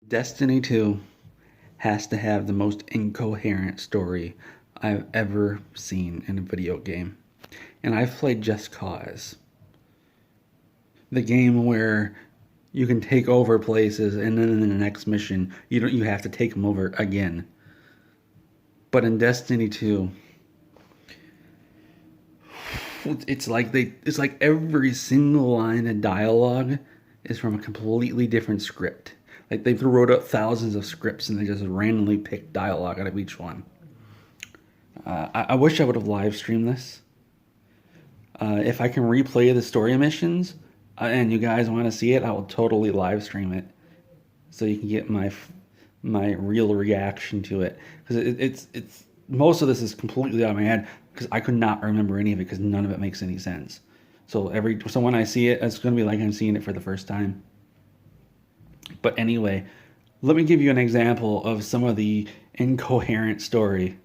Destiny 2 has to have the most incoherent story I've ever seen in a video game. And I've played Just Cause, the game where you can take over places and then in the next mission you have to take them over again. But in Destiny 2, it's like every single line of dialogue is from a completely different script. Like they wrote up thousands of scripts and they just randomly picked dialogue out of each one. I wish I would have live streamed this. If I can replay the story missions and you guys want to see it, I will totally live stream it so you can get my real reaction to it. Because it's most of this is completely out of my head because I could not remember any of it because none of it makes any sense. So when I see it, it's going to be like I'm seeing it for the first time. But anyway, let me give you an example of some of the incoherent story.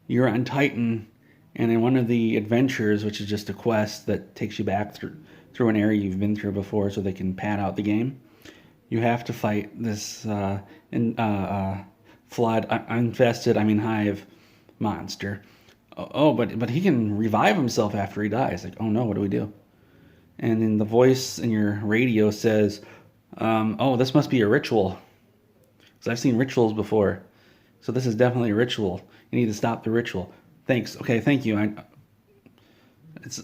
You're on Titan, and in one of the adventures, which is just a quest that takes you back through an area you've been through before so they can pad out the game, you have to fight this flood infested, hive monster. But he can revive himself after he dies. Like, oh no, what do we do? And then the voice in your radio says, oh, this must be a ritual. Because I've seen rituals before. So this is definitely a ritual. You need to stop the ritual. Thanks. Okay, thank you.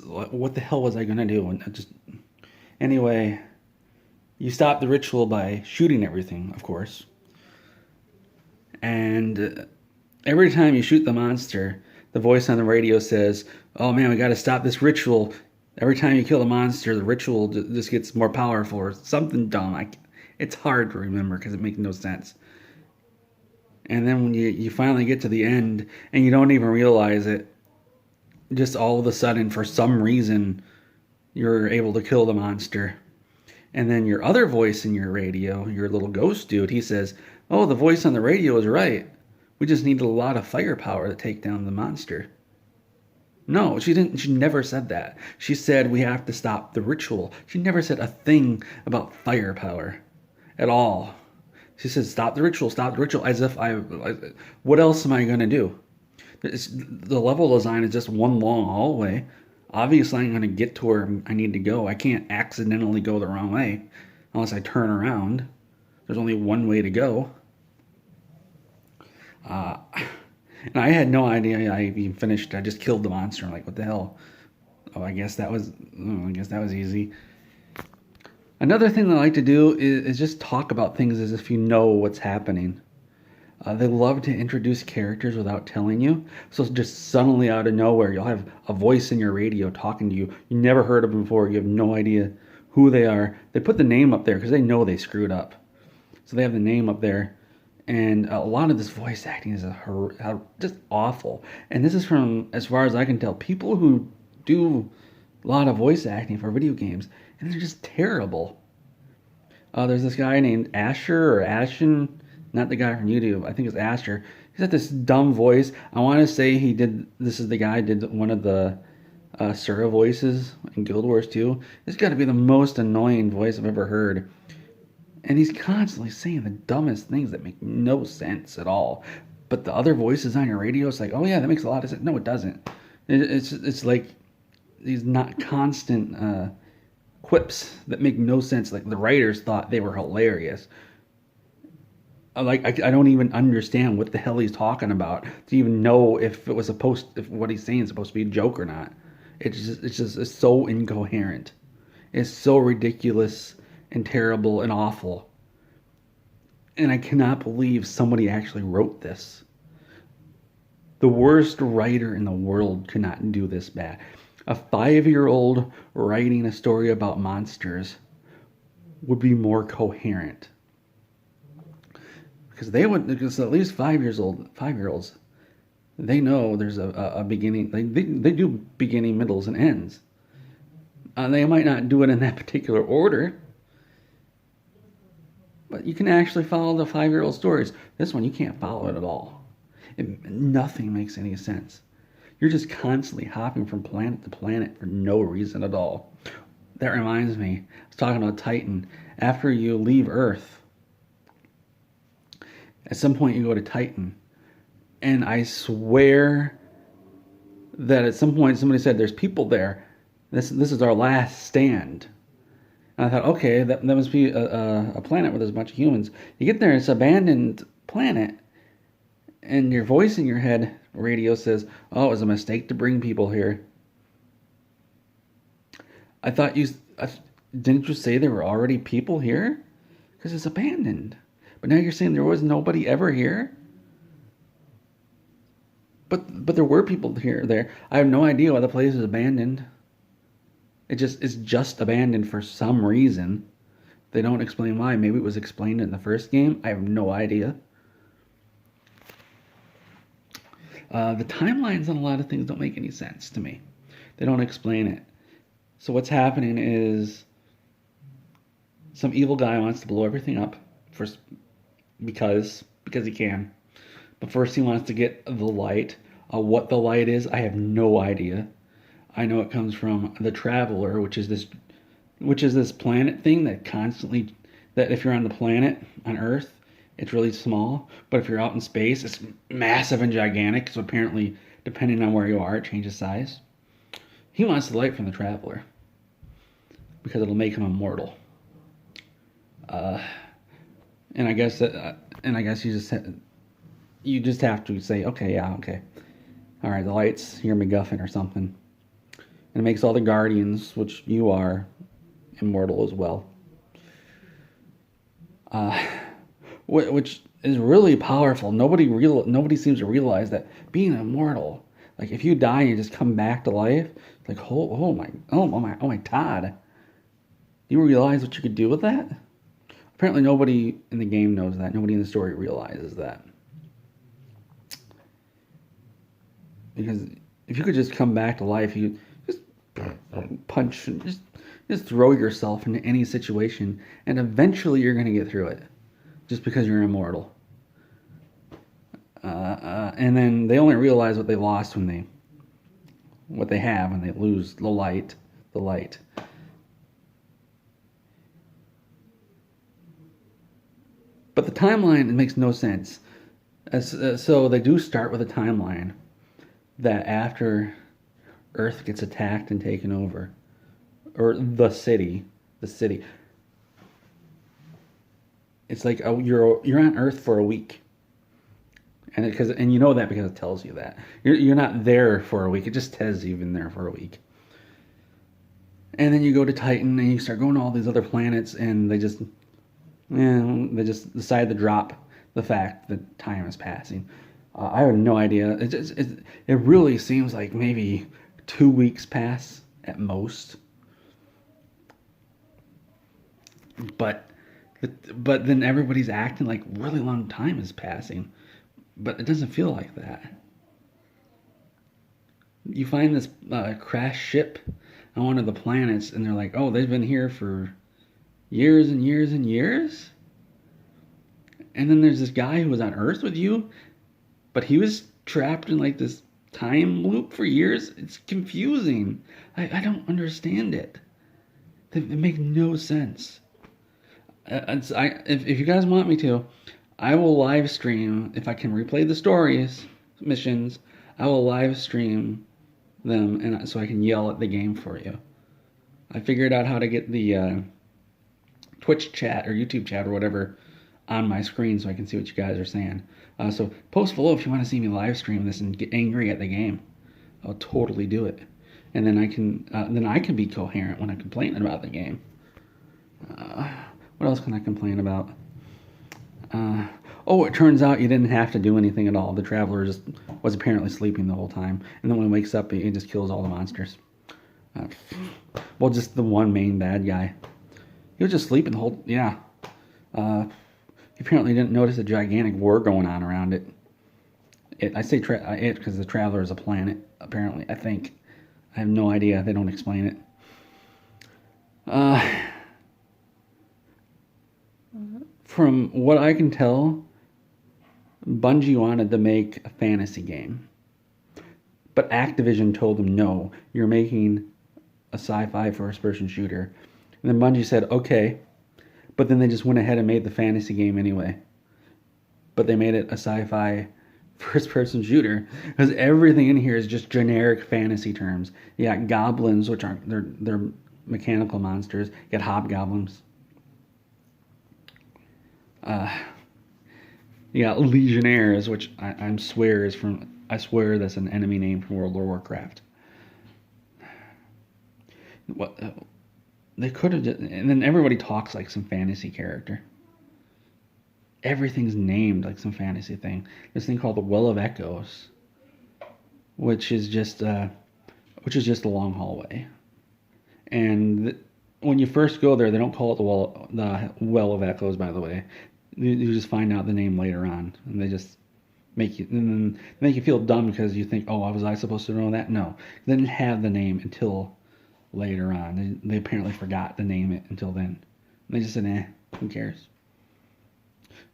What the hell was I gonna do? Anyway, you stop the ritual by shooting everything, of course. And every time you shoot the monster, the voice on the radio says, "Oh man, we got to stop this ritual." Every time you kill the monster, the ritual just gets more powerful or something dumb. It's hard to remember because it makes no sense. And then when you finally get to the end and you don't even realize it, just all of a sudden, for some reason, you're able to kill the monster. And then your other voice in your radio, your little ghost dude, he says, "Oh, the voice on the radio is right. We just needed a lot of firepower to take down the monster." No, she didn't. She never said that. She said we have to stop the ritual. She never said a thing about firepower at all. She said stop the ritual, as if what else am I going to do? The level design is just one long hallway. Obviously, I'm going to get to where I need to go. I can't accidentally go the wrong way unless I turn around. There's only one way to go. And I had no idea I even finished. I just killed the monster. I'm like, what the hell? Oh, I guess that was easy. Another thing they like to do is just talk about things as if you know what's happening. They love to introduce characters without telling you. So just suddenly out of nowhere, you'll have a voice in your radio talking to you. You never heard of them before. You have no idea who they are. They put the name up there because they know they screwed up. So they have the name up there. And a lot of this voice acting is just awful. And this is from, as far as I can tell, people who do a lot of voice acting for video games. And they're just terrible. There's this guy named Asher or Ashen, not the guy from YouTube. I think it's Asher. He's got this dumb voice. I want to say this is the guy who did one of the Sura voices in Guild Wars 2. It's got to be the most annoying voice I've ever heard. And he's constantly saying the dumbest things that make no sense at all. But the other voices on your radio, it's like, oh yeah, that makes a lot of sense. No, it doesn't. It's like these not constant quips that make no sense. Like the writers thought they were hilarious. I don't even understand what the hell he's talking about to even know if what he's saying is supposed to be a joke or not. It's so incoherent. It's so ridiculous and terrible and awful. And I cannot believe somebody actually wrote this. The worst writer in the world could not do this bad. A 5-year-old writing a story about monsters would be more coherent. Because at least 5-year-olds, they know there's a beginning. They do beginning, middles, and ends. They might not do it in that particular order, but you can actually follow the 5-year-old stories. This one, you can't follow it at all. Nothing makes any sense. You're just constantly hopping from planet to planet for no reason at all. That reminds me, I was talking about Titan. After you leave Earth, At some point, you go to Titan, and I swear that at some point somebody said there's people there. This is our last stand. And I thought, okay, that must be a planet where there's a bunch of humans. You get there, it's an abandoned planet, and your voice in your head radio says, "Oh, it was a mistake to bring people here." I thought didn't you say there were already people here? Because it's abandoned. But now you're saying there was nobody ever here. But there were people here there. I have no idea why the place is abandoned. It's just abandoned for some reason. They don't explain why. Maybe it was explained in the first game. I have no idea. The timelines on a lot of things don't make any sense to me. They don't explain it. So what's happening is some evil guy wants to blow everything up first because he can. But first he wants to get the light. What the light is, I have no idea. I know it comes from the Traveler, which is this planet thing that if you're on the planet on Earth, it's really small, but if you're out in space, it's massive and gigantic. So apparently, depending on where you are, it changes size. He wants the light from the Traveler because it'll make him immortal. And I guess you just have to say, okay, yeah, okay, all right, the light's your MacGuffin or something, and it makes all the Guardians, which you are, immortal as well. Which is really powerful. Nobody seems to realize that being immortal, like if you die and you just come back to life, like oh my Todd, you realize what you could do with that? Apparently nobody in the game knows that. Nobody in the story realizes that. Because if you could just come back to life, you just punch and just throw yourself into any situation, and eventually you're going to get through it, just because you're immortal. And then they only realize what they lost what they have when they lose the light. But the timeline, it makes no sense. So they do start with a timeline that after Earth gets attacked and taken over, or the city, it's like you're on Earth for a week, and you know that because it tells you that you're not there for a week. It just says you've been there for a week, and then you go to Titan and you start going to all these other planets, and they just decide to drop the fact that time is passing. I have no idea. It really seems like maybe 2 weeks pass at most. But then everybody's acting like really long time is passing. But it doesn't feel like that. You find this crashed ship on one of the planets, and they're like, oh, they've been here for years and years and years? And then there's this guy who was on Earth with you, but he was trapped in like this time loop for years. It's confusing. I don't understand it. It makes no sense. If you guys want me to, I will live stream, if I can replay the stories, missions, I will live stream them, and so I can yell at the game for you. I figured out how to get the Twitch chat or YouTube chat or whatever on my screen so I can see what you guys are saying. So post below if you want to see me live stream this and get angry at the game. I'll totally do it. And then I can be coherent when I'm complaining about the game. What else can I complain about? It turns out you didn't have to do anything at all. The Traveler just was apparently sleeping the whole time. And then when he wakes up, he just kills all the monsters. Just the one main bad guy. He was just sleeping the whole... Yeah. He apparently didn't notice a gigantic war going on around it. I say it because the Traveler is a planet, apparently, I think. I have no idea. They don't explain it. From what I can tell, Bungie wanted to make a fantasy game. But Activision told them, no, you're making a sci-fi first-person shooter. And then Bungie said, okay. But then they just went ahead and made the fantasy game anyway. but they made it a sci-fi first-person shooter because everything in here is just generic fantasy terms. You got goblins, which aren't they're mechanical monsters. You got hobgoblins. You got legionnaires, which I swear that's an enemy name from World of Warcraft. What they could have just, and then everybody talks like some fantasy character. Everything's named like some fantasy thing. This thing called the Well of Echoes, which is just a long hallway. And when you first go there, they don't call it the Well of Echoes. By the way, you just find out the name later on, and they just make you feel dumb because you think, oh, was I supposed to know that? No, they didn't have the name until later on. They apparently forgot to name it until then. They just said, who cares?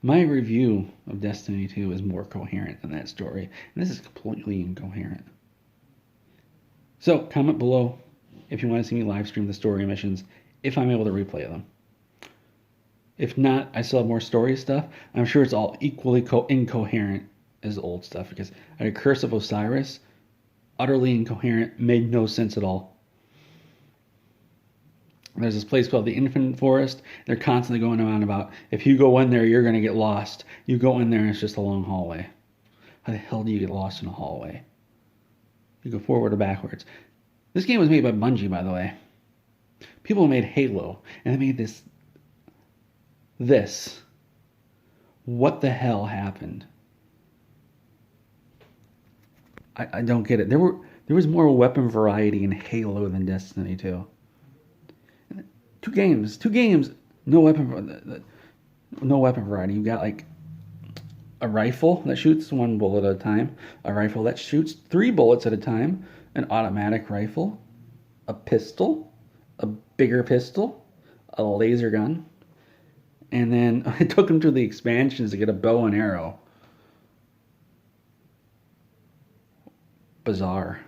My review of Destiny 2 is more coherent than that story, and this is completely incoherent. So, comment below if you want to see me live stream the story missions, if I'm able to replay them. If not, I still have more story stuff. I'm sure it's all equally incoherent as the old stuff, because I had Curse of Osiris, utterly incoherent, made no sense at all. There's this place called the Infinite Forest. They're constantly going on about, if you go in there, you're going to get lost. You go in there and it's just a long hallway. How the hell do you get lost in a hallway? You go forward or backwards. This game was made by Bungie, by the way. People made Halo, and they made this. What the hell happened? I don't get it. There was more weapon variety in Halo than Destiny 2. Two games, no weapon variety. You got like a rifle that shoots 1 bullet at a time, a rifle that shoots 3 bullets at a time, an automatic rifle, a pistol, a bigger pistol, a laser gun, and then I took them to the expansions to get a bow and arrow. Bizarre.